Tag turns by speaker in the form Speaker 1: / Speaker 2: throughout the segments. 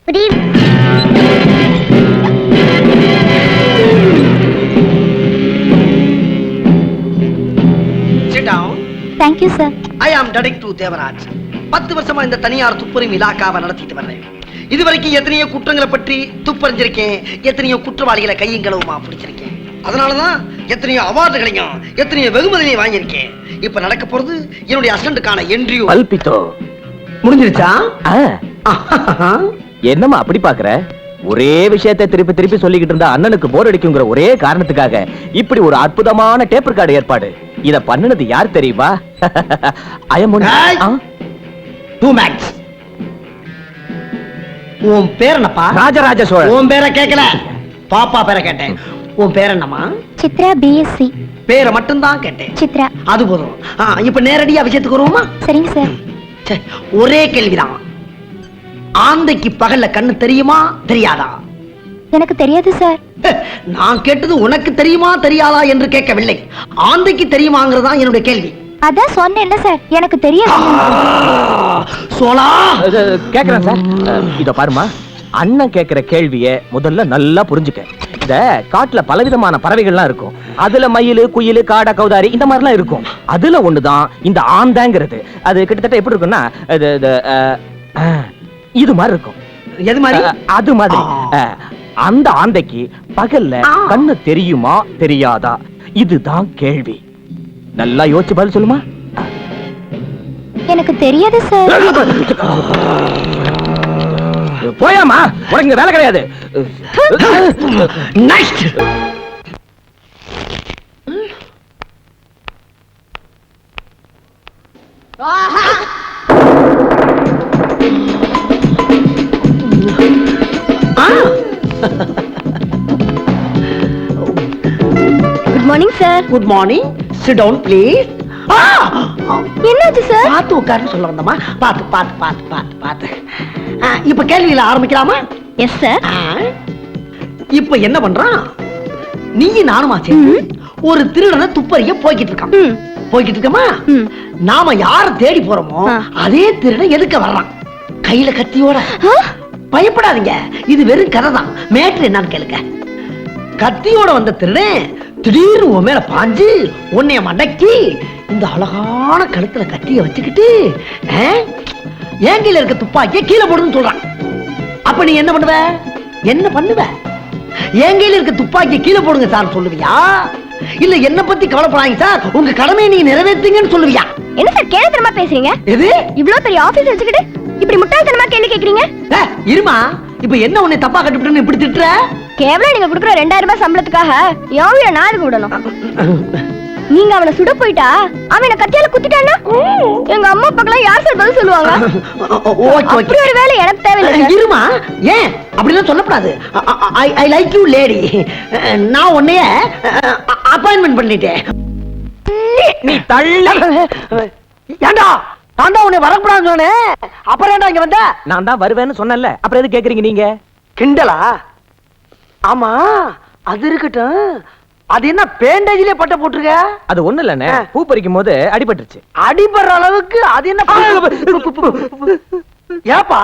Speaker 1: Good evening.
Speaker 2: Sit down.
Speaker 1: Thank you, sir.
Speaker 2: I am Detective Devaraj. 10 வருஷமா இந்த தனியார் துப்புரிமை இலாக்காவை நடத்திட்டு வர்றேன். இதுவரைக்கும் எத்தனையோ குற்றங்களை பற்றி துப்பறிஞ்சிருக்கேன், எத்தனையோ குற்றவாளிகளை கையும் களவுமா பிடிச்சிருக்கேன். அதனாலதான் எத்தனையோ அவார்டுகளையும் எத்தனையோ வெகுமதியையும் வாங்கியிருக்கேன். இப்ப நடக்க போறது என்னுடைய அசிஸ்டன்ட்கான என்ட்ரியூ.
Speaker 3: அல்பித்தோ
Speaker 2: முடிஞ்சிருச்சா?
Speaker 3: என்னம்மா அப்படி பாக்குற? ஒரே விஷயத்தை திருப்பி திருப்பி சொல்லிக்கிட்டு இருந்தா அண்ணனுக்கு போர் அடிக்குங்கிற ஒரே காரணத்துக்காக இப்படி ஒரு அற்புதமான டேப் ரெக்கார்டு ஏற்பாடு. இத பண்ணுனது யார் தெரியுமா?
Speaker 2: உன் பேர் என்னப்பா?
Speaker 3: ராஜராஜ சோழன்.
Speaker 2: உன் பேரை கேட்கல, பாப்பா பேரை கேட்டேன். உன் பேர் என்னம்மா?
Speaker 1: சித்ரா, BSc.
Speaker 2: பேரை மட்டும்தான் கேட்டேன்.
Speaker 1: சித்ரா.
Speaker 2: அது போதும். இப்ப நேரடியா விஷயத்துக்கு வருவோமா?
Speaker 1: சரிங்க சார்.
Speaker 2: ஒரே கேள்விதான். ஆந்தைக்கு பகல்ல கண்ணு தெரியுமா தெரியாதா?
Speaker 1: எனக்கு தெரியாது சார்.
Speaker 2: நான் கேட்டது உனக்கு தெரியுமா தெரியாதா என்று கேட்கவில்லை, ஆந்தைக்கு தெரியுமாங்கிறதா என்னுடைய கேள்வி.
Speaker 1: அதான் சொன்னேன்ல சார், எனக்கு தெரியாது.
Speaker 2: சோலா
Speaker 3: கேக்குறேன் சார். இத பாருமா, அண்ணன் கேக்குற கேள்விய முதல்ல நல்லா புரிஞ்சுக்க. இந்த காட்டுல பலவிதமான பறவைகள்லாம் இருக்கும். அதுல மயிலு, குயிலு, காடை, கௌதாரி இந்த மாதிரிலாம் இருக்கும். அதுல ஒண்ணுதான் இந்த ஆந்தாங்கிறது. அது கிட்டத்தட்ட எப்படி இருக்கும்னா இது மாதிரி இருக்கும்.
Speaker 2: எது மாதிரி?
Speaker 3: அது மாதிரி. அந்த ஆந்தைக்கு பகல்ல கண்ணு தெரியுமா தெரியாதா? இதுதான் கேள்வி. நல்லா யோசிச்சு பதில் சொல்லுமா.
Speaker 1: எனக்கு தெரியாது சார்.
Speaker 3: போயாமா, உனக்கு வேலை கிடையாது.
Speaker 2: Next.
Speaker 1: Good morning sir.
Speaker 2: Good morning. Sit down please.
Speaker 1: என்னாச்சு சார்?
Speaker 2: பார்த்து உட்கார்ந்து சொல்ல வந்தமா. பார்த்து பார்த்து பார்த்து பார்த்து பார்த்து. இப்ப கேள்வியில ஆரம்பிக்கலாமா?
Speaker 1: Yes sir.
Speaker 2: இப்ப என்ன பண்றான்? நீ நானுமா சேர்ந்து ஒரு திருடனை துப்பறிய போய்கிட்டு இருக்கான். போய்கிட்டு இருக்கமா? நாம யார தேடி போறோமோ அதே திருடன் எதுக்க வர்றான் கையில கத்தியோட. பயப்படாதீங்க, இது வெறும் கதை தான். மேட்ரு என்னன்னு கேளுங்க. கத்தியோட வந்த திருடன் திடீர்னு உன் மேல பாஞ்சு உன்னைய மடக்கி இந்த அழகான கழுத்துல கத்திய வச்சுக்கிட்டு ஏங்கில இருக்க துப்பாக்கிய கீழே போடுன்னு சொல்றான். அப்ப நீ என்ன பண்ணுவ? என்ன பண்ணுவ? ஏங்கையில இருக்க துப்பாக்கிய கீழே போடுங்க சார் சொல்லுவியா, இல்ல என்ன பத்தி கவலைப்படாதீங்க சார் உங்க கடமையை நீங்க நிறைவேற்றுங்கன்னு சொல்லுவியா?
Speaker 1: என்ன சார் கேள்வித்தனமா பேசுறீங்க?
Speaker 2: எது?
Speaker 1: இவ்வளவு பெரிய ஆபீஸ் வச்சுக்கிட்டு இப்படி முட்டாள்தனமா கேள்வி கேக்குறீங்க?
Speaker 2: இருமா, இப்ப என்ன உன்னை தப்பா கட்டுப்பிட்டு இப்படி திட்டுற?
Speaker 1: கேவலம் நீங்க கொடுக்குற 2000 ரூபாய் சம்பளத்துக்காக யாவைய நாளுக்கு விடணும். நீங்க அவனை சுட போயிட்டா அவனை கத்தியால குத்திட்டான்னா எங்க அம்மா அப்பாக்கெல்லாம் யார் சார் பதில் சொல்லுவாங்க? அப்படி ஒரு வேலை எனக்கு தேவையில்லை.
Speaker 2: இருமா, ஏன் அப்படிலாம் சொல்லக்கூடாது. I like you lady. நான் உன்னைய அப்பாயின்மெண்ட் பண்ணிட்டேன்.
Speaker 3: நீ தள்ள.
Speaker 2: ஏண்டா நான் தான் உன்னை வரக்கூடாதுன்னு சொன்னேன், அப்புறம் ஏண்டா இங்க வந்த?
Speaker 3: நான் தான் வருவேன்னு சொன்னேன்ல, அப்புறம் எது கேக்குறீங்க நீங்க?
Speaker 2: கிண்டலா? ஆமா அது இருக்கட்டும், அது என்ன பேண்டேஜ்லயே பட்ட போட்டுருக்க?
Speaker 3: அது ஒண்ணு இல்லண்ணே, பூ பறிக்கும் போது அடிபட்டுருச்சு.
Speaker 2: அடிபடுற அளவுக்கு அது என்ன? ஏப்பா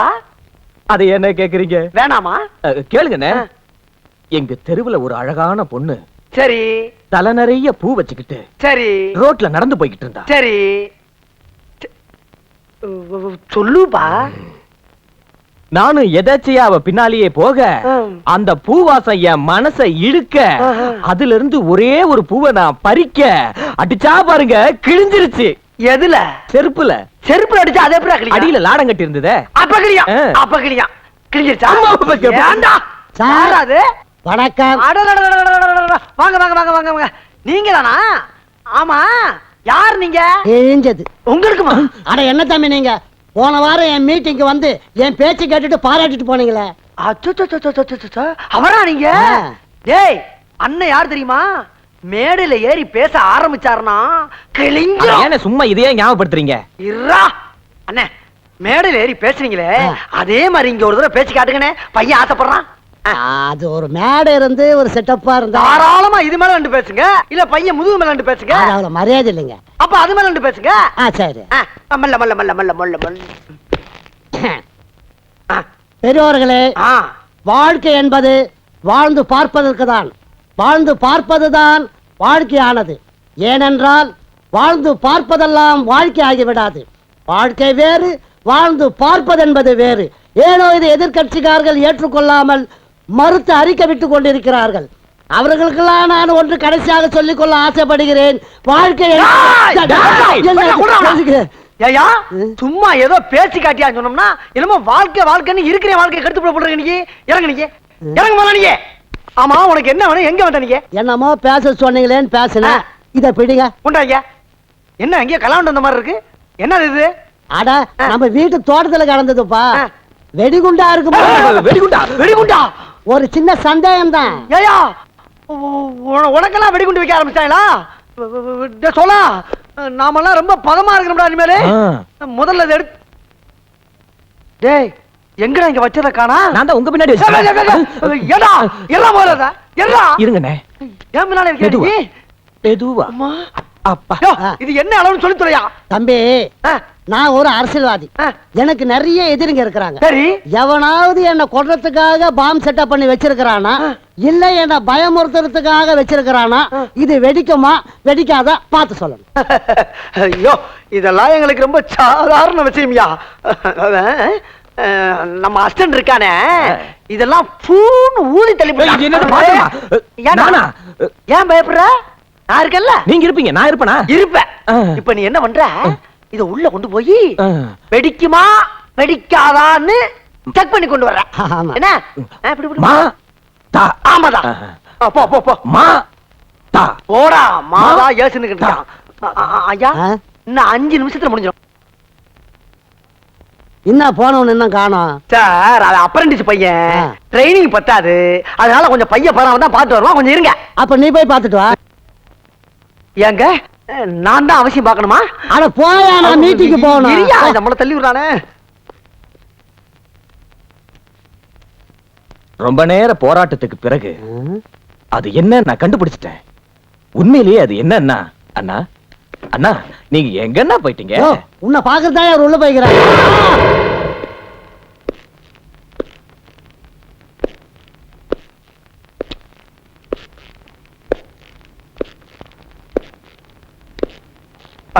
Speaker 3: அது என்ன கேக்குறீங்க?
Speaker 2: வேணாமா?
Speaker 3: கேளுங்கண்ணே. எங்க தெருவுல ஒரு அழகான பொண்ணு
Speaker 2: சரி
Speaker 3: தலை நிறைய பூ வச்சுக்கிட்டு
Speaker 2: சரி
Speaker 3: ரோட்ல நடந்து போய்கிட்டு இருந்தா.
Speaker 2: சரி சொல்லுப்பா.
Speaker 3: நானும் எதாச்சியா அவ பின்னாலேயே போக அந்த பூவாசம் என் மனசை இழுக்க அதுல இருந்து ஒரே ஒரு பூவை நான் பறிக்க அடிச்சா பாருங்க, கிழிஞ்சிருச்சு.
Speaker 2: எதுல? செருப்புல. செருப்புல அடிச்சா அதே எப்படி?
Speaker 3: அடியில லாடம் கட்டி இருந்ததே.
Speaker 2: அப்ப கிளியா? அப்ப கிளியா? கிழிஞ்சிருச்சா? ஏண்டா சார் அது? வணக்கம். வாங்க வாங்க வாங்க வாங்க வாங்க. நீங்க தானா? ஆமா, யார் நீங்க?
Speaker 4: கிழிஞ்சது
Speaker 2: உங்களுக்குமா?
Speaker 4: அட என்ன தம்பி நீங்க போன வாரம் என் மீட்டிங்க்கு வந்து என் பேச்சு கேட்டுட்டு பாராட்டிட்டு போனீங்களே.
Speaker 2: அவரா நீங்க? டேய், அண்ணன் யார் தெரியுமா? மேடையில ஏறி பேச ஆரம்பிச்சாருனா கிழிஞ்சு.
Speaker 3: ஏன் சும்மா இதையே ஞாபகப்படுத்துறீங்க?
Speaker 2: இருடா அண்ணே, மேடையில ஏறி பேசுறீங்களே அதே மாதிரி இங்க ஒரு தடவை பேச்சு காட்டுங்கண்ணே, பையன் ஆசைப்படுறான்.
Speaker 4: அது ஒரு மேடை இருந்து ஒரு செட்டப்பா இருந்தா
Speaker 2: தாராளமா இது மேல ரெண்டு பேசுங்க, இல்ல பையன் முதுகு மேல ரெண்டு பேசுங்க.
Speaker 4: அவ்வளவு மரியாதை இல்லைங்க.
Speaker 2: அப்ப அது மேல ரெண்டு பேசுங்க.
Speaker 4: சரி.
Speaker 2: மல்ல மல்ல மல்ல மல்ல மல்ல மல்ல.
Speaker 4: பெரியோர்களே,
Speaker 2: ஆ,
Speaker 4: வாழ்க்கை என்பது வாழ்ந்து பார்ப்பதற்கு தான். வாழ்ந்து பார்ப்பதுதான் வாழ்க்கையானது. ஏனென்றால் வாழ்ந்து பார்ப்பதெல்லாம் வாழ்க்கை ஆகிவிடாது. வாழ்க்கை வேறு, வாழ்ந்து பார்ப்பதென்பது வேறு. ஏனோ இது எதிர்க்கட்சிக்காரர்கள் ஏற்றுக்கொள்ளாமல் மறுத்து அறிக்கை விட்டுக் கொண்டிருக்கிறார்கள். அவர்களுக்கெல்லாம் நான் ஒன்று கடைசியாக சொல்லிக் கொள்ள ஆசைப்படுகிறேன். வாழ்க்கை
Speaker 2: ஏயா சும்மா ஏதோ பேசி காட்டியா சொன்னோம்னா என்னமோ வாழ்க்கை வாழ்க்கைன்னு இருக்கிற வாழ்க்கை கெடுத்து போடுறீங்க. நீங்க இறங்க, நீங்க இறங்க போல நீங்க. ஆமா, உனக்கு என்ன வேணும்? எங்க வந்த நீங்க?
Speaker 4: என்னமோ பேச சொன்னீங்களேன்னு பேசுனேன். இத பிடிங்க.
Speaker 2: உண்டாங்க. என்ன இங்கே கலாண்டு வந்த மாதிரி இருக்கு? என்னது இது?
Speaker 4: அட, நம்ம வீட்டு தோட்டத்துல கடந்ததுப்பா. வெடிகுண்டா இருக்குமா?
Speaker 2: வெடிகுண்டா? வெடிகுண்டா?
Speaker 4: ஒரு சின்ன சந்தேகம் தான்.
Speaker 2: ஏயா உனக்கெல்லாம் வெடிகுண்டு வைக்க ஆரம்பிச்சாங்களா? சொல்ல நாமெல்லாம் ரொம்ப பதமா இருக்கிறோம்டா. இனிமேலே முதல்ல இதை எடுத்து. டேய், எங்கடா இங்க வச்சத காணா?
Speaker 3: நான் தான் உங்க பின்னாடி வச்சிருக்கேன்.
Speaker 2: ஏடா எல்லாம் போறத ஏடா?
Speaker 3: இருங்கண்ணே.
Speaker 2: ஏன் பின்னால இருக்கீங்க?
Speaker 3: மெதுவா.
Speaker 2: அம்மா
Speaker 3: அப்பா.
Speaker 2: இது என்ன அளவுன்னு சொல்லி துறையா?
Speaker 4: தம்பி, நான் ஒரு அரசியல்வாதி. எனக்கு நிறைய எதிரிங்க இருக்கிறாங்க.
Speaker 2: சரி,
Speaker 4: எவனாவது என்ன கொல்றதுக்காக பாம் செட்டப் பண்ணி வச்சிருக்கிறானா, இல்ல என்ன பயமுறுத்துறதுக்காக வச்சிருக்கிறானா, இது வெடிக்குமா வெடிக்காதா பார்த்து சொல்லணும்.
Speaker 2: ஐயோ, இதெல்லாம் எங்களுக்கு ரொம்ப சாதாரண விஷயம்யா. நம்ம அஸ்டன் இருக்கானே, இதெல்லாம் பூன்னு ஊதி தள்ளி
Speaker 3: நானா?
Speaker 2: ஏன் பயப்படுற? நான் இருக்கேன்ல.
Speaker 3: நீங்க இருப்பீங்க, நான் இருப்பேனா?
Speaker 2: இருப்பேன். இப்ப நீ என்ன பண்ற? இத உள்ள கொண்டு போய் வெடிக்குமா வெடிக்காதான்னு செக் பண்ணி கொண்டு வர்ற. என்ன?
Speaker 3: மா தா.
Speaker 2: ஆமாடா. போ போ போ.
Speaker 3: மா தா.
Speaker 2: போடா. மாதா ஏசுன்னு இருக்கான். ஐயா, இன்னும் 5 நிமிஷத்துல முடிஞ்சிடும்.
Speaker 4: என்ன போனவன் என்ன காணோம்?
Speaker 2: சார், அது அப்ரண்டிஸ் பையன், ட்ரைனிங் பத்தாது. அதனால கொஞ்சம் பையன் பராம தான் பார்த்து வருவான். கொஞ்சம் இருங்க.
Speaker 4: அப்ப நீ போய் பார்த்துட்டு வா.
Speaker 2: ஏங்க, நான் தான் அவசியம் பார்க்கணுமா?
Speaker 4: அட போயா, நான் மீட்டிங்க்கு போகணும்.
Speaker 2: நம்மள தள்ளி விடுறானே.
Speaker 3: ரொம்ப நேர போராட்டத்துக்கு பிறகு அது என்ன நான் கண்டுபிடிச்சிட்டேன். உண்மையிலேயே அது என்னன்னா, அண்ணா அண்ணா நீங்க எங்கன்னா போயிட்டீங்க?
Speaker 4: உன்னை பாக்குறதா யார் உள்ள போய்க்கிறாங்க?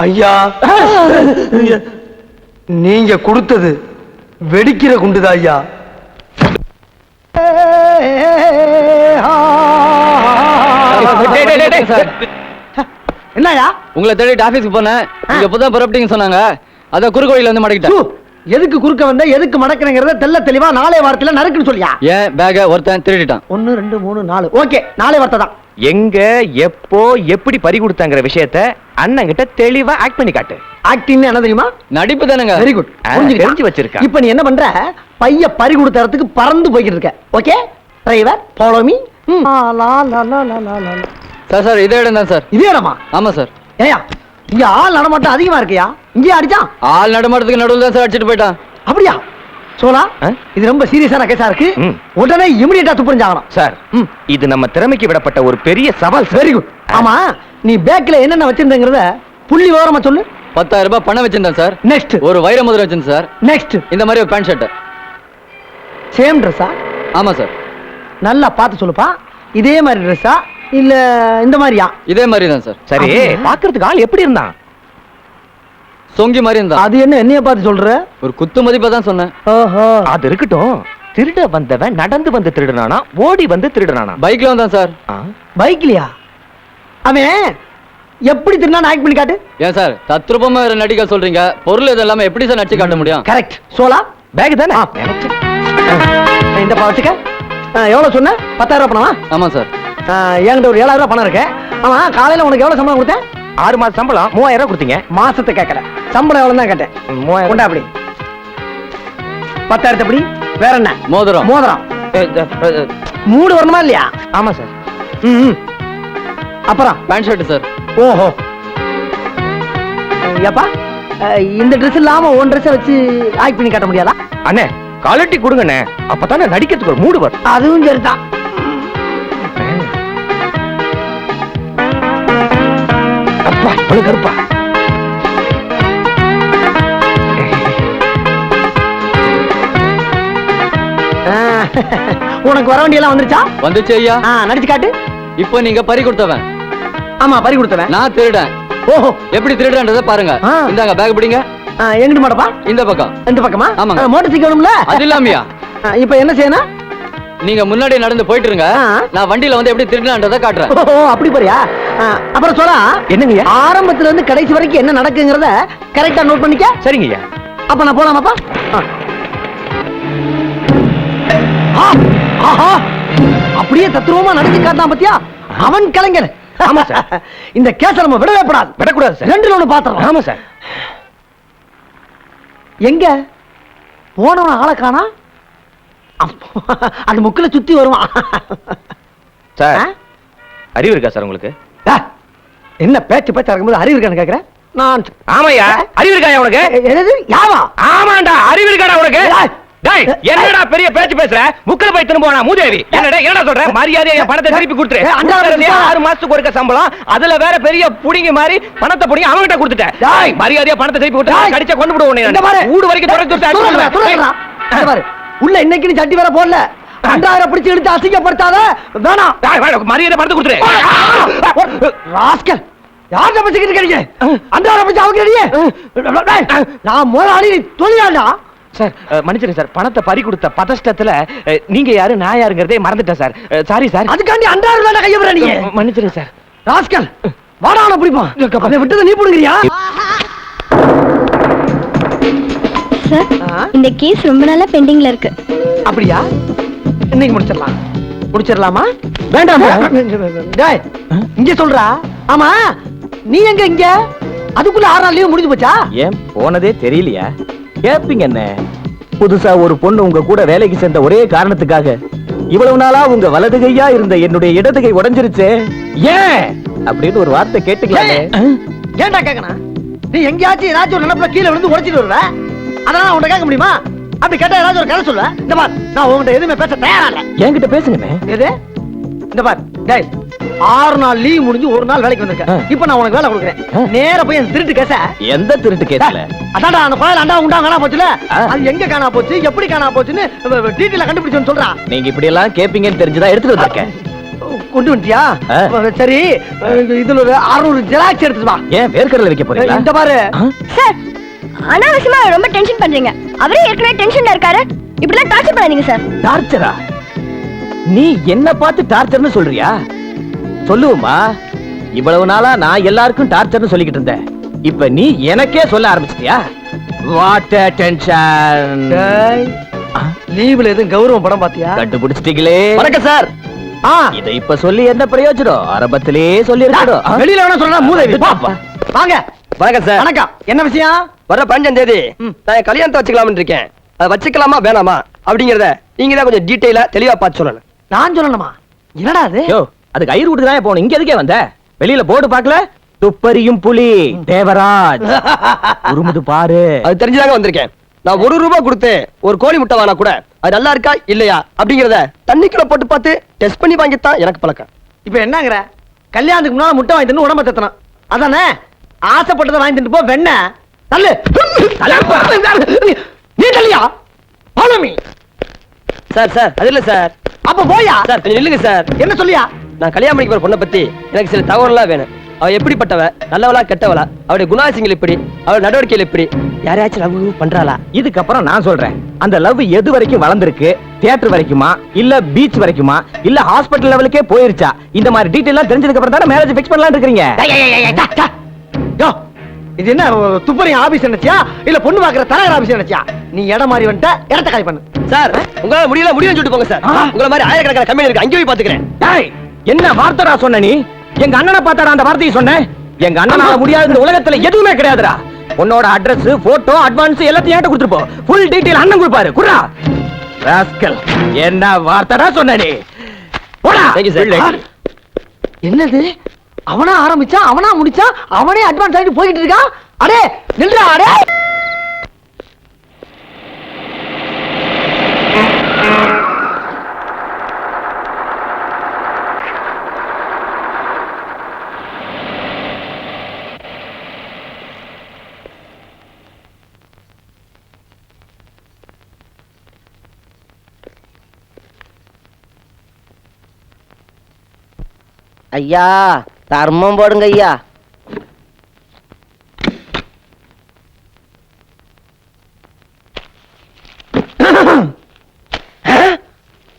Speaker 2: ஐயா, நீங்க கொடுத்தது வெடிக்கிற குண்டுதா ஐயா. என்னயா?
Speaker 5: உங்களை தேடிட்டு ஆபீஸ்க்கு போனேன். நீங்க இப்பதான் புறப்பட்டீங்க சொன்னாங்க. அத குறுக்கு வழியில வந்து மடக்கிட்டேன்.
Speaker 2: எதுக்கு குறுக்க வந்த, எதுக்கு மடக்கணுங்கிறத தெல்ல தெளிவா நாளே வாரத்துல நறுக்குன்னு சொல்லியா?
Speaker 5: ஏன் பேக ஒருத்தன் திருடிட்டான்.
Speaker 2: 1 2 3 4. ஓகே, நாளே வார்த்தை தான்.
Speaker 3: எங்க எப்போ எப்படி பறி கொடுத்தாங்கிற விஷயத்த அண்ணன் கிட்ட தெளிவா ஆக்ட் பண்ணி காட்டு.
Speaker 2: ஆக்டிங் என்ன தெரியுமா?
Speaker 5: நடிப்பு தானங்க.
Speaker 2: Very good.
Speaker 3: தெரிஞ்சு வச்சிருக்க.
Speaker 2: இப்போ நீ என்ன பண்ற? பைய பறி கொடுத்த இடத்துக்கு பறந்து போய்கிட்டு இருக்க. Okay, driver follow me.
Speaker 5: Sir sir, இதே இடம் தான் சார்.
Speaker 2: இதே இடமா?
Speaker 5: ஆமா சார்.
Speaker 2: ஏயா, இங்க ஆள் நடமாட்டம் அதிகமா இருக்கியா? இங்கே அடிச்சான்.
Speaker 5: ஆள் நடமாட்டத்துக்கு நடுவில் தான் சார் அடிச்சிட்டு போயிட்டான்.
Speaker 2: அப்படியா? சோலா, இது ரொம்ப சீரியஸான கேஸா இருக்கு. உடனே இமிடியேட்டா துப்புறிஞ்சாகணும்
Speaker 3: சார். இது நம்ம திறமைக்கு விடப்பட்ட ஒரு பெரிய சவால்.
Speaker 2: Very good. ஆமா, நீ பேக்ல என்னென்ன வச்சிருந்தங்கறத புள்ளி விவரமா சொல்லு.
Speaker 5: 10,000 ரூபாய் பணம் வச்சிருந்தேன் சார்.
Speaker 2: நெக்ஸ்ட்
Speaker 5: ஒரு வைர மோதிரம் வச்சிருந்தேன் சார்.
Speaker 2: நெக்ஸ்ட்
Speaker 5: இந்த மாதிரி ஒரு பேண்ட் ஷர்ட்.
Speaker 2: சேம் ட்ரெஸ்ஸா?
Speaker 5: ஆமா சார்.
Speaker 2: நல்லா பார்த்து சொல்லுப்பா. இதே மாதிரி ட்ரெஸ்ஸா இல்ல இந்த மாதிரியா?
Speaker 5: இதே மாதிரி தான் சார்.
Speaker 3: சரி, பாக்குறதுக்கு ஆள் எப்படி இருந்தான்?
Speaker 5: சொங்கி மாதிரி இருந்தா.
Speaker 2: அது என்ன என்னைய பார்த்து சொல்ற?
Speaker 5: ஒரு குத்து மதிப்பா தான் சொன்னேன்.
Speaker 2: ஓஹோ,
Speaker 3: அது இருக்கட்டும். திருட வந்தவன் நடந்து வந்து திருடனானா ஓடி வந்து திருடனானா?
Speaker 5: பைக்ல வந்தான் சார்.
Speaker 2: பைக்லயா? அவன் எப்படி திருநான் ஆக்ட் பண்ணி காட்டு.
Speaker 5: ஏன் சார் தத்ரூபமா வேற நடிக்க சொல்றீங்க? பொருள் இதெல்லாம எப்படி சார் நடிச்சு காட்ட முடியும்?
Speaker 2: கரெக்ட். சோலா,
Speaker 3: பேக் தானே?
Speaker 2: இந்த வச்சுக்க. எவ்வளவு சொன்ன? 10,000 ரூபாய் பணமா?
Speaker 5: ஆமா சார்.
Speaker 2: என்கிட்ட ஒரு 7,000 ரூபாய் பணம் இருக்கு. ஆமா, காலையில உனக்கு எவ்வளவு சம்பளம் கொடுத்தேன்?
Speaker 3: 6 மாசம் சம்பளம் 3000 ரூபாய் கொடுத்தீங்க.
Speaker 2: மாசத்தை கேட்கல, சம்பளம் எவ்வளவு தான் கேட்டேன்.
Speaker 3: 3000
Speaker 2: கொண்டா அப்படி. 10,000 அப்படி. வேற என்ன?
Speaker 5: மோதிரம்.
Speaker 2: மோதிரம் 3 வரணுமா இல்லையா?
Speaker 3: ஆமா சார்.
Speaker 2: அப்புறம்
Speaker 5: பேண்ட் ஷர்ட் சார்.
Speaker 2: ஓஹோ, ஏப்பா இந்த ட்ரெஸ் இல்லாம ஒன் ட்ரெஸ் வச்சு ஆக்ட் பண்ணி காட்ட முடியாதா?
Speaker 3: அண்ணே, குவாலிட்டி கொடுங்கண்ணே, அப்பதானே நடிக்கிறதுக்கு ஒரு மூடு வரும்.
Speaker 2: அதுவும் சரிதான்.
Speaker 3: அப்பா இவ்வளவு கருப்பா.
Speaker 2: உனக்கு வர வேண்டியெல்லாம் வந்துருச்சா?
Speaker 5: வந்துச்சு ஐயா.
Speaker 2: நடிச்சு காட்டு.
Speaker 5: இப்போ நீங்க பறி கொடுத்தவன்.
Speaker 2: ஆமா, பறி கொடுத்தவன்.
Speaker 5: நான் திருடன்.
Speaker 2: ஓஹோ,
Speaker 5: எப்படி திருடன்றத பாருங்க. இந்தாங்க பேக் பிடிங்க.
Speaker 2: எங்கிட்டு மாட்டப்பா?
Speaker 5: இந்த பக்கம்.
Speaker 2: இந்த பக்கமா?
Speaker 5: ஆமாங்க.
Speaker 2: மோட்டர் சைக்கிள் வேணும்ல?
Speaker 5: அது இல்லாமையா?
Speaker 2: இப்ப என்ன செய்யணும்?
Speaker 5: நீங்க முன்னாடி நடந்து போயிட்டு இருங்க. நான் வண்டியில வந்து எப்படி திருடன்றத காட்டுறேன்.
Speaker 2: ஓ, அப்படி போறியா? அப்புறம் சொல்ல
Speaker 3: என்னங்கய்யா?
Speaker 2: ஆரம்பத்துல இருந்து கடைசி வரைக்கும் என்ன நடக்குங்கிறத கரெக்டா நோட் பண்ணிக்க.
Speaker 3: சரிங்கய்யா.
Speaker 2: அப்ப நான் போலாமாப்பா? ஆஹா, அப்படியே தத்ரூபமா நடிச்சு காட்டான் பத்தியா? அவன் கலைஞர்.
Speaker 3: ஆமா சார்.
Speaker 2: இந்த கேஸ நம்ம விடவே கூடாது.
Speaker 3: விடக்கூடாது சார்.
Speaker 2: ரெண்டுல ஒண்ணு பாத்துறோம்.
Speaker 3: ஆமா சார்.
Speaker 2: எங்க போனவன் ஆளை காணா? அந்த முக்குல சுத்தி வருவான்.
Speaker 3: சார், அறிவு இருக்கா சார் உங்களுக்கு?
Speaker 2: என்ன பேச்சு பேச்சா இருக்கும்போது அறிவு இருக்கான்னு கேக்குறேன் நான்.
Speaker 3: ஆமாய்யா, அறிவு இருக்கா உனக்கு?
Speaker 2: என்னது? யாவா?
Speaker 3: ஆமாண்டா, அறிவு இருக்காடா உனக்கு? டேய், என்னடா பெரிய பேச்சு பேசுற? முக்கல போய் திரும்ப போனா மூதேவி. என்னடா சொல்ற? மரியாதையா என் பணத்தை திருப்பி கொடுத்துரு. 6 மாசத்துக்கு ஒருக்க சம்பளம், அதுல வேற பெரிய புடிங்க மாதிரி பணத்தை புடிங்க அவன்கிட்ட கொடுத்துட்டேன். டேய், மரியாதையா பணத்தை திருப்பி கொடுத்து கடிச்ச கொண்டு விடுவோம்.
Speaker 2: இந்த பாரு,
Speaker 3: ஊடு வரைக்கும்
Speaker 2: பாரு, உள்ள இன்னைக்கு சட்டி வேற போடல. 2000 பிடிச்சு எடுத்து அசிங்கப்படுத்தாத. வேணாம்,
Speaker 3: மரியாதை பணத்தை கொடுத்துரு.
Speaker 2: ராஸ்கல், யார்கிட்ட பேசிக்கிட்டு இருக்கீங்க? 2000 பிடிச்சு அவங்க நான் முதலாளி, தொழிலாளா?
Speaker 3: சார், மன்னிச்சிருங்க சார், பணத்தை பறி கொடுத்த பதஷ்டத்துல நீங்க யாரு நான் யாருங்கிறதே மறந்துட்டேன் சார். Sorry sir.
Speaker 2: அதுக்காண்டி 2000 கைய விடுற நீங்க?
Speaker 3: மன்னிச்சிருங்க சார்.
Speaker 2: ராஸ்கல், வாடான பிடிப்பான். அதை விட்டதை நீ புடுங்கறியா?
Speaker 1: சார், இந்த கேஸ் ரொம்ப நாளா பெண்டிங்ல இருக்கு.
Speaker 2: அப்படியா? இன்னைக்கு முடிச்சிடலாமா? வேண்டாம். டேய், இங்க சொல்றா. ஆமா, நீ எங்க இங்க? அதுக்குள்ள 6 நாள் லீவ் முடிஞ்சு போச்சா?
Speaker 3: ஏன் போனதே தெரியலையா? கேப்பீங்க என்ன? புதுசா ஒரு பொண்ணு உங்க கூட வேலைக்கு சேர்ந்த ஒரே காரணத்துக்காக இவ்வளவு நாளா உங்க வலது கையா இருந்த என்னுடைய இடது கை உடைஞ்சிருச்சு. ஏன் அப்படின்னு ஒரு வார்த்தை கேட்டுக்கலாமே.
Speaker 2: ஏன்டா கேக்கணும்? நீ எங்கேயாச்சும் ஏதாச்சும் ஒரு நினைப்புல கீழே விழுந்து உடைச்சிட்டு வருவ. அதெல்லாம் உன்கிட்ட கேட்க முடியுமா? அப்படி கேட்டா ஏதாச்சும் ஒரு கதை சொல்ல. இந்த பார், நான் உங்ககிட்ட எதுவுமே பேச தயாரா இல்ல.
Speaker 3: என்கிட்ட பேசுங்கண்ணே.
Speaker 2: எது? இந்த பார், டேய், 6 நாள் லீவ் முடிஞ்சு 1 நாள் வேலைக்கு வந்திருக்கேன். இப்போ நான் உனக்கு வேலை கொடுக்குறேன். நேரா போய் அந்த திருட்டு கேஸ.
Speaker 3: எந்த திருட்டு கேஸ்ல?
Speaker 2: அதான்டா, அந்த கோயில அண்டா உண்டா காணா போச்சுல, அது எங்க காணா போச்சு, எப்படி காணா போச்சுன்னு டீட்டெயிலா கண்டுபிடிச்சோன்னு சொல்றா.
Speaker 3: நீங்க இப்படி எல்லாம் கேப்பீங்கன்னு தெரிஞ்சுதான் எடுத்துட்டு வந்திருக்கேன்.
Speaker 2: கொண்டு வந்துட்டியா? சரி, இதுல ஒரு 600 ஜெராக்ஸ் எடுத்துட்டு வா.
Speaker 3: ஏன் வேர்க்கடலை வைக்க போறீங்களா?
Speaker 2: இந்த பாரு
Speaker 1: சார், அனாவசியமா ரொம்ப டென்ஷன் பண்றீங்க. அவரே ஏற்கனவே டென்ஷன்ல இருக்காரு. இப்படிலாம் டார்ச்சர் பண்ணாதீங்க சார்.
Speaker 3: டார்ச்சரா? நீ என்ன பார்த்து டார்ச்சர்னு சொல்றியா? சொல்லுவோமா, இவ்வளவு நாளா நான் எல்லாருக்கும் டார்ச்சர்னு சொல்லிக்கிட்டு இருந்தேன். இப்ப நீ எனக்கே சொல்ல ஆரம்பிச்சிட்டியா? What a tension.
Speaker 2: லீவ்ல எதுவும் கௌரவம் படம் பாத்தியா?
Speaker 3: கண்டுபிடிச்சிட்டீங்களே.
Speaker 2: வணக்கம் சார்.
Speaker 3: இதை இப்ப சொல்லி என்ன பிரயோஜனம்? ஆரம்பத்திலே சொல்லி இருக்கணும்.
Speaker 2: வெளியில வேணா சொல்றா மூதேவி. வாங்க.
Speaker 6: வணக்கம் சார்.
Speaker 2: வணக்கம். என்ன விஷயம்?
Speaker 6: வர 15ஆம் தேதி நான் என் கல்யாணத்தை வச்சுக்கலாம்னு இருக்கேன். அதை வச்சுக்கலாமா வேணாமா அப்படிங்கறத நீங்க தான் கொஞ்சம் டீடைலா தெளிவா பார்த்து சொல்லணும்.
Speaker 2: நான் சொல்லணுமா? என்னடா அது?
Speaker 3: யோ, அதுக்கு ஐயர் வீட்டுக்கு தான் போகணும். இங்க எதுக்கே வந்த? வெளியில போர்டு பார்க்கல? துப்பறியும் புலி தேவராஜ் உருமுது பாரு.
Speaker 6: அது தெரிஞ்சுதாங்க வந்திருக்கேன். நான் 1 ரூபாய் கொடுத்து ஒரு கோழி முட்டை வாங்கினா கூட அது நல்லா இருக்கா இல்லையா அப்படிங்கறத தண்ணிக்குள்ள போட்டு பார்த்து டெஸ்ட் பண்ணி வாங்கித்தான் எனக்கு பழக்கம்.
Speaker 2: இப்ப என்னங்கற? கல்யாணத்துக்கு முன்னால முட்டை வாங்கி தின்னு உடம்ப தத்தணும் அதானே? ஆசைப்பட்டதை வாங்கி தின்னு போ. வெண்ண தள்ளு. நீ தள்ளியா? Follow me.
Speaker 6: சார் சார் அது இல்ல சார்.
Speaker 2: அப்ப போயா?
Speaker 6: சார் கொஞ்சம் நில்லுங்க சார்.
Speaker 2: என்ன சொல்லியா?
Speaker 6: நான் கல்யாணம் பண்ணிக்க போற பொண்ணை பத்தி எனக்கு சில தகவல்லாம் வேணும். அவ எப்படிப்பட்டவ, நல்லவளா கெட்டவளா, அவளுடைய குணாசியங்கள் எப்படி, அவள் நடவடிக்கைகள் எப்படி, யாரையாச்சும் லவ் பண்றாளா?
Speaker 3: இதுக்கப்புறம் நான் சொல்றேன். அந்த லவ் எது வரைக்கும் வளர்ந்திருக்கு? தியேட்டர் வரைக்குமா, இல்ல பீச் வரைக்குமா, இல்ல ஹாஸ்பிடல் லெவலுக்கே போயிருச்சா? இந்த மாதிரி டீடைல்லாம் தெரிஞ்சதுக்கு அப்புறம் தானே மேரேஜ் ஃபிக்ஸ் பண்ணலாம்னு இருக்கீங்க.
Speaker 2: இது என்ன துப்பறி ஆபீஸ் நினைச்சியா இல்ல பொண்ணு பாக்குற தரகர் ஆபீஸ் நினைச்சியா? நீ இடம் மாறி வந்துட்ட, இடத்த காலி பண்ணு.
Speaker 6: சார் உங்களால முடியல முடியும்னு சொல்லிட்டு போங்க சார். உங்கள மாதிரி ஆயிரக்கணக்கான கம்பெனி இருக்கு, அங்கேயே போய் பாத்துக்கிறேன்.
Speaker 3: டேய், என்ன வார்த்தைடா சொன்ன நீ? எங்க அண்ணனை பார்த்தாடா அந்த வார்த்தையை சொன்னேன்? எங்க அண்ணனால முடியாத இந்த உலகத்துல எதுவுமே கிடையாதுடா. உன்னோட அட்ரஸ், போட்டோ, அட்வான்ஸ் எல்லாத்தையும் ஏட்ட கொடுத்துட்டு போ. ஃபுல் டீடைல் அண்ணன் கொடுப்பாரு. குறா ராஸ்கல், என்ன வார்த்தைடா சொன்ன நீ? போடா.
Speaker 2: என்னது? அவனா ஆரம்பிச்சா, அவனா முடிச்சா, அவனே அட்வான்ஸ் ஆகிட்டு போயிட்டு இருக்கான். அடே நில்றா. அடே
Speaker 6: ஐயா தர்மம் போடுங்க ஐயா.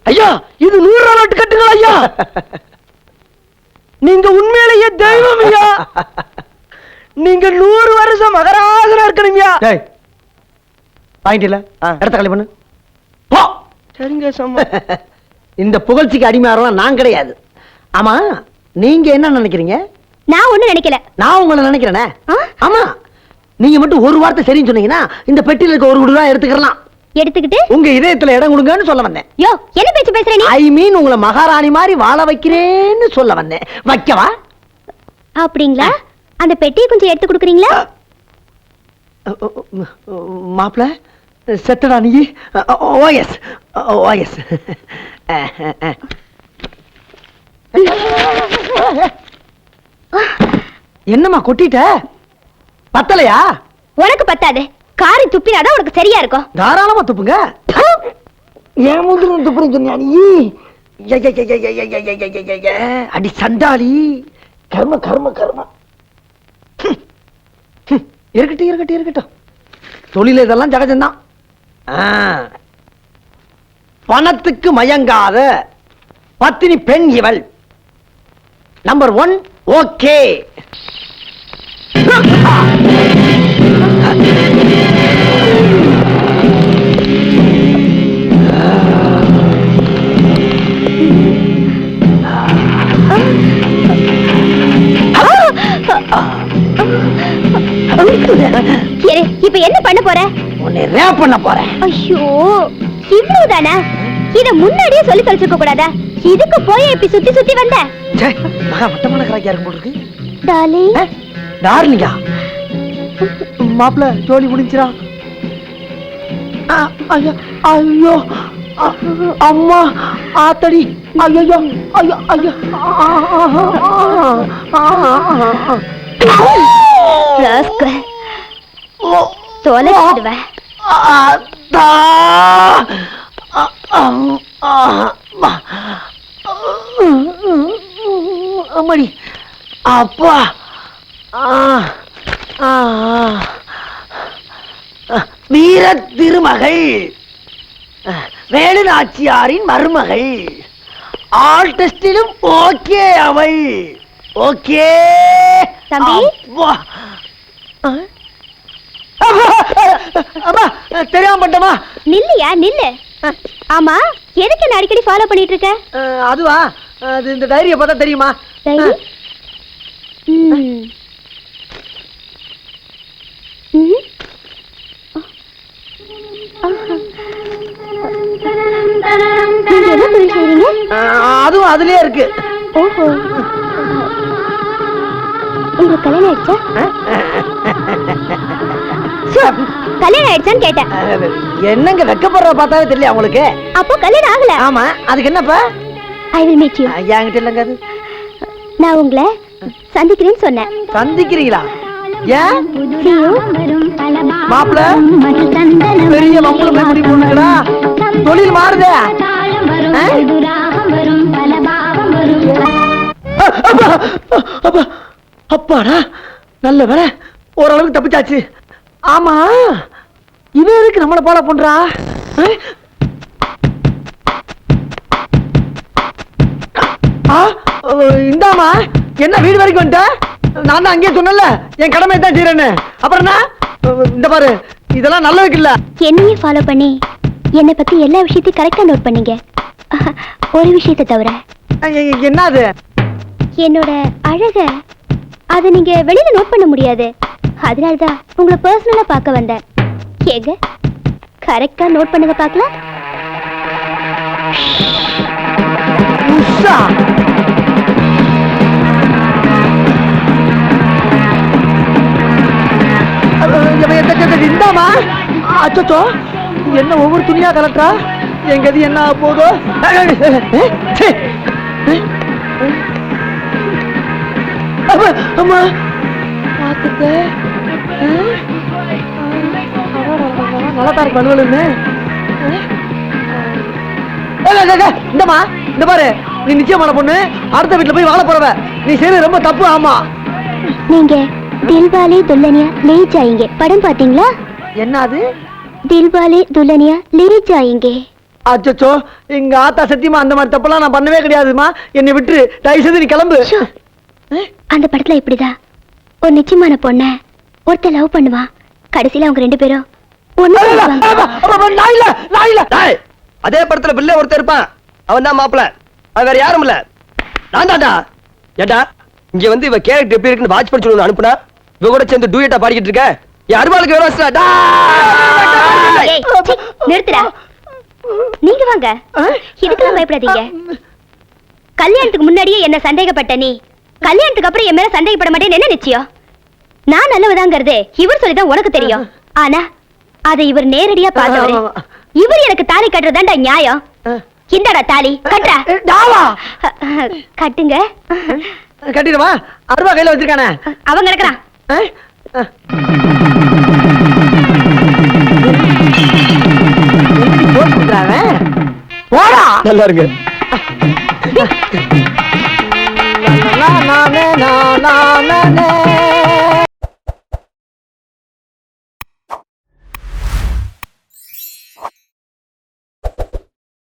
Speaker 6: ஐயா இது 100 ரூபா நோட்டு கட்டுங்களா ஐயா? நீங்க உண்மையிலேயே தெய்வம் ஐயா. நீங்க 100 வருஷம் மகராசனா இருக்கணும்யா.
Speaker 2: பாயிண்ட் இல்ல, இடத்த காலி பண்ணு. போ.
Speaker 6: சரிங்க சம்மா.
Speaker 2: இந்த புகழ்ச்சிக்கு அடிமையாரலாம் நான் கிடையாது. ஆமா, நீங்க என்ன நினைக்கிறீங்க?
Speaker 1: நான் ஒண்ணும் நினைக்கல.
Speaker 2: நான் உங்களை நினைக்கிறேனே. ஆமா, நீங்க மட்டும் ஒரு வார்த்தை சரின்னு சொன்னீங்கன்னா இந்த பெட்டியில இருக்க 1 கோடி ரூபாய் எடுத்துக்கலாம்.
Speaker 1: எடுத்துக்கிட்டு
Speaker 2: உங்க இதயத்துல இடம் கொடுங்கன்னு சொல்ல வந்தேன்.
Speaker 1: யோ, என்ன பேச்சு பேசுற நீ?
Speaker 2: ஐ மீன் உங்களை மகாராணி மாதிரி வாழ வைக்கிறேன்னு சொல்ல வந்தேன். வைக்கவா?
Speaker 1: அப்படிங்களா? அந்த பெட்டியை கொஞ்சம் எடுத்து கொடுக்குறீங்களா?
Speaker 2: மாப்பிள செத்தடா நீ? OS OS. என்னம்மா கொட்டிட்ட? பத்தலையா?
Speaker 1: உனக்கு பத்தாது. காரி துப்பினாதான் உனக்கு சரியா இருக்கும்.
Speaker 2: தாராளமா துப்புங்க. ஏன் மூஞ்சில துப்புறேன்னு சொன்னியா நீ? அடி சண்டாளி. கர்ம கர்ம கர்ம. இருக்கட்டும் இருக்கட்டும் இருக்கட்டும். தொழில இதெல்லாம் ஜகஜம்தான். பணத்துக்கு மயங்காத பத்தினி பெண் இவள். Number 1 okay.
Speaker 1: இப்ப என்ன பண்ண போற?
Speaker 2: உன்னை ரேப் பண்ண போறேன்.
Speaker 1: ஐயோ, இவ்வளவுதானா? இத முன்னாடியே சொல்லி தொலைச்சிருக்க கூடாதா? இதுக்கு போய் இப்படி சுத்தி சுத்தி வந்த?
Speaker 2: மகா மட்டமான கராக்கியா இருக்கும் போல இருக்கு.
Speaker 1: டார்லிங்.
Speaker 2: டார்லிங்கா? மாப்ள ஜோலி முடிஞ்சிரா? ஐயோ ஐயோ அம்மா ஆத்தடி. ஐயோ ஐயோ ஐயோ.
Speaker 1: ராஸ்கல். தொலைச்சிடுவேன்.
Speaker 2: அம்மாடி அப்பா. வீர திருமகள், வேலு நாச்சியாரின் மருமகள். ஆல் டெஸ்டிலும் ஓகே அவள். ஓகே
Speaker 1: தம்பி.
Speaker 2: அம்மா தெரியாம பண்ணமா?
Speaker 1: நில்லையா நில்லு. ஆமா, எதுக்கு என்ன அடிக்கடி ஃபாலோ பண்ணிட்டு இருக்க?
Speaker 2: அதுவா, அது இந்த டைரியை பார்த்தா தெரியுமா?
Speaker 1: டைரி? நீங்க என்ன தொழில் செய்றீங்க?
Speaker 2: அதுவும் அதுலயே இருக்கு.
Speaker 1: ஓஹோ, உங்களுக்கு கல்யாணம் ஆயிடுச்சா? கல்யாணம் ஆயிடுச்சான்னு கேட்டேன்.
Speaker 2: என்னங்க வெக்கப்படுற பார்த்தாவே தெரியல உங்களுக்கு?
Speaker 1: அப்போ கல்யாணம் ஆகல?
Speaker 2: ஆமா, அதுக்கு என்னப்பா?
Speaker 1: I will meet you.
Speaker 2: என்கிட்ட இல்லங்க அது.
Speaker 1: நான் உங்களை சந்திக்கிறேன்னு சொன்னேன்.
Speaker 2: சந்திக்கிறீங்களா? ஏன் மாப்பிள பெரிய வம்பளை போய் முடி போட்டுக்கடா. தொழில் மாறுதே. அப்பாடா, நல்ல வேலை, ஓரளவுக்கு தப்பிச்சாச்சு. ஆமா, இவன் எதுக்கு நம்மளை போல பண்றா? இந்தாமா, என்ன வீடு வரைக்கும் வந்துட்ட? நான் தான் அங்கேயே சொன்னல என் கடமை தான் செய்யறேன்னு. அப்புறம் என்ன? இந்த பாரு, இதெல்லாம் நல்லதுக்கு இல்ல.
Speaker 1: என்னையே ஃபாலோ பண்ணி என்னை பத்தி எல்லா விஷயத்தையும் கரெக்டா நோட் பண்ணீங்க. ஒரு விஷயத்தை தவிர.
Speaker 2: என்ன அது?
Speaker 1: என்னோட அழக அதை நீங்க வெளியில நோட் பண்ண முடியாது. அதனாலதான் உங்களை பர்சனலா பார்க்க வந்தேன். ஏங்க கரெக்டா நோட் பண்ணுங்க பார்க்கலாம்.
Speaker 2: இந்தாமா. அச்சோ, என்ன ஒவ்வொரு துணியா கலட்டா? எங்கது என்ன போதோ? அம்மா பாத்துக்க, நல்லா தான் இருக்கு. இந்தமா, இந்த பாரு, நீ நிச்சயமான பொண்ணு, அடுத்த வீட்டுல போய் வாழ போறவ. நீ செய்யறது ரொம்ப தப்பு. ஆமா.
Speaker 1: நீங்க தில்வாலே துல்ஹனியா லே ஜாயேங்கே படம் பாத்தீங்களா?
Speaker 2: என்னது?
Speaker 1: தில்வாலே துல்ஹனியா லே ஜாயேங்கே.
Speaker 2: அச்சச்சோ, எங்க ஆத்தா சத்தியமா அந்த மாதிரி தப்பெல்லாம் நான் பண்ணவே கிடையாதுமா. என்னை விட்டு தயவு செய்து நீ கிளம்பு.
Speaker 1: அந்த படத்துல இப்படிதான் ஒரு நிச்சயமான பொண்ண ஒருத்தர் லவ் பண்ணுவான். கடைசியில அவங்க ரெண்டு பேரும் ஒண்ணு
Speaker 2: நான் இல்ல, நான் இல்ல.
Speaker 6: டேய், அதே படத்துல பிள்ளை ஒருத்தர் இருப்பான், அவன் தான் மாப்பிள. அவன் வேற யாரும் இல்ல, நான் தான்டா. ஏண்டா இங்க வந்து இவ கேரக்டர் எப்படி இருக்குன்னு வாட்ச் பண்ணி சொல்லு அனுப்புனா, இவ கூட சேர்ந்து டூயட்டா பாடிக்கிட்டு இருக்க. என் அருவாளுக்கு வேற வச்சுடா.
Speaker 1: நிறுத்துடா. நீங்க வாங்க, இதுக்கெல்லாம் பயப்படாதீங்க. கல்யாணத்துக்கு முன்னாடியே என்ன சந்தேகப்பட்ட நீ கல்யாணத்துக்கு அப்புறம் என் மேல சந்தேகப்பட மாட்டேன்னு என்ன நிச்சயம்? நான் நல்லவதாங்கிறது இவர் சொல்லிதான் உனக்கு தெரியும். ஆனா அதை இவர் நேரடியா பார்த்தவரு. இவர் எனக்கு தாலி கட்டுறதாண்டா நியாயம். இந்தடா தாலி கட்டுற. கட்டுங்க.
Speaker 2: கட்டிடுவா. அருவா கையில வச்சிருக்கானே
Speaker 1: அவங்க கிடக்குறான்.
Speaker 2: போடா.
Speaker 6: நல்லா இருங்க.
Speaker 2: நானே